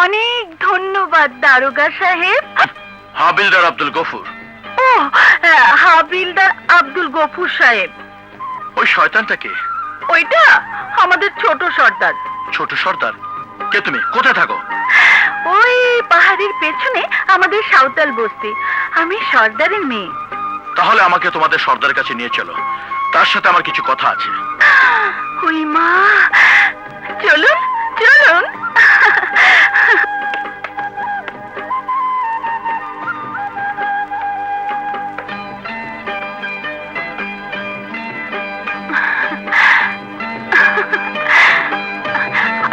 অনেক ধন্যবাদ দারোগা সাহেব। হাবিলদার আব্দুল গফুর। ও, হাবিলদার আব্দুল গফুর সাহেব। ওই শয়তানটা কে? ওইটা আমাদের ছোট সর্দার। ছোট সর্দার? কে তুমি? কোথায় থাকো? ওই পাহাড়ের পেছনে আমাদের সাঁওতাল বস্তি। আমি সর্দারের মেয়ে। তাহলে আমাকে তোমাদের সর্দারের কাছে নিয়ে চলো, তার সাথে আমার কিছু কথা আছে। ওই মা, চলুন চলুন।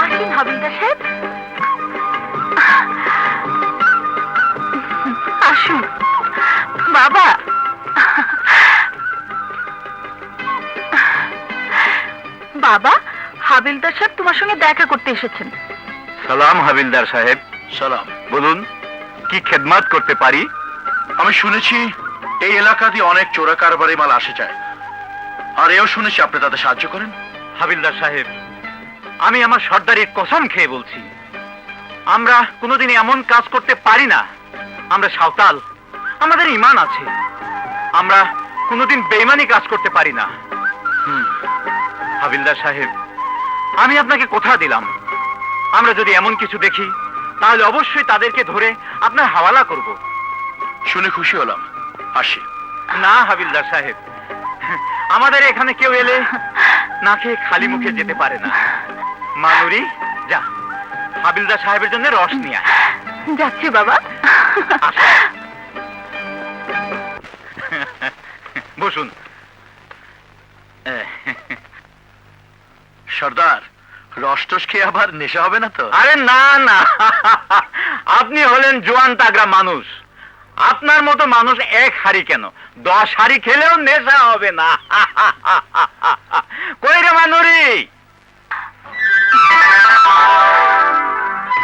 আসুন হাবিলদার সাহেব, আসুন। বাবা, বাবা, হাবিলদার সাহেব তোমার সঙ্গে দেখা করতে এসেছেন। সালাম হাবিলদার সাহেব। সালাম। বলুন, কি খেদমত করতে পারি? আমি শুনেছি এই এলাকা দিয়ে অনেক চোরা কারবারি মাল আসে যায়, আর এও শুনেছি আপনি তাদের সাহায্য করেন। হাবিলদার সাহেব, আমি আমার সর্দারের কসম খেয়ে বলছি, আমরা কোনোদিন এমন কাজ করতে পারি না। আমরা সাঁওতাল, আমাদের ঈমান আছে, আমরা কোনোদিন বেঈমানি কাজ করতে পারি না। হাবিলদার সাহেব, আমি আপনাকে কথা দিলাম, আমরা যদি এমন কিছু দেখি তাহলে অবশ্যই তাদেরকে ধরে আপনার হাওয়ালা করব। শুনে খুশি হলাম, আসি। না হাবিলদার সাহেব, আমাদের এখানে কেউ এলে না খেয়ে খালি মুখে যেতে পারে না। মানুরি, যা হাবিলদার সাহেবের জন্য রস নিয়ে আয়। যাচ্ছি বাবা। আসো। বসুন। সর্দার, রস টস খেয়ে আবার নেশা হবে না তো? আরে না না, আপনি হলেন জোয়ান তাগড়া মানুষ, আপনার মতো মানুষ এক হাড়ি কেন 10 হাড়ি খেলেও নেশা হবে না। কই রে মানুরি?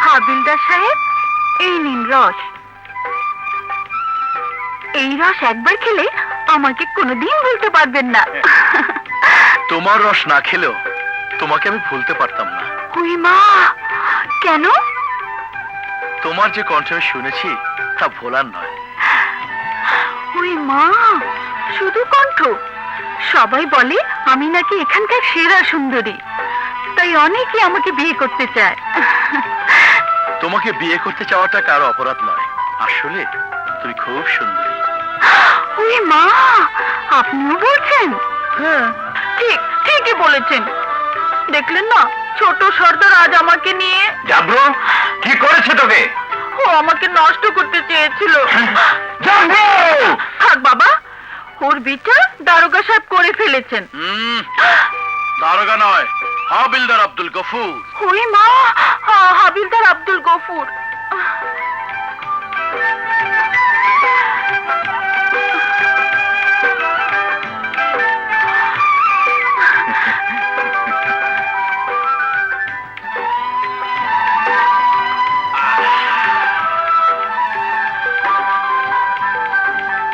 হাবিলদার সাহেব, এই নিন রস। এই রস একবার খেলে আমাকে কোনোদিন ভুলতে পারবেন না। তোমার রস না খেলেও তোমাকে আমি ভুলতে পারতাম না। ওই মা, কেন? তোমার যে কণ্ঠ আমি শুনেছি তা ভোলার নয়। ওই মা, শুধু কণ্ঠ? সবাই বলে আমি নাকি এখানকার সেরা সুন্দরী, তাই অনেকে আমাকে বিয়ে করতে চায়। তোমাকে বিয়ে করতে চাওয়াটা কারো অপরাধ নয়, আসলে তুমি খুব সুন্দরী। ওই মা, আপনিও বলছেন? হ্যাঁ, ঠিক, ঠিকই বলেছেন। দেখলেন না, ছোট সর্দার আজ আমাকে নিয়ে। জাবরু, কি করেছে তোকে? ও আমাকে নষ্ট করতে চেয়েছিল। জাবরু! থাক বাবা, ওর বিচার দারোগা সাহেব করে ফেলেছেন। দারোগা নয়, হাবিলদার আব্দুল গফুর। ওই মা, হাবিলদার আব্দুল গফুর।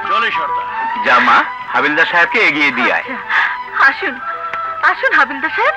চলে সর্দার। জামা হাবিলদার সাহেবকে এগিয়ে দিয়ে আয়। আসুন, আসুন হাবিলদার সাহেব।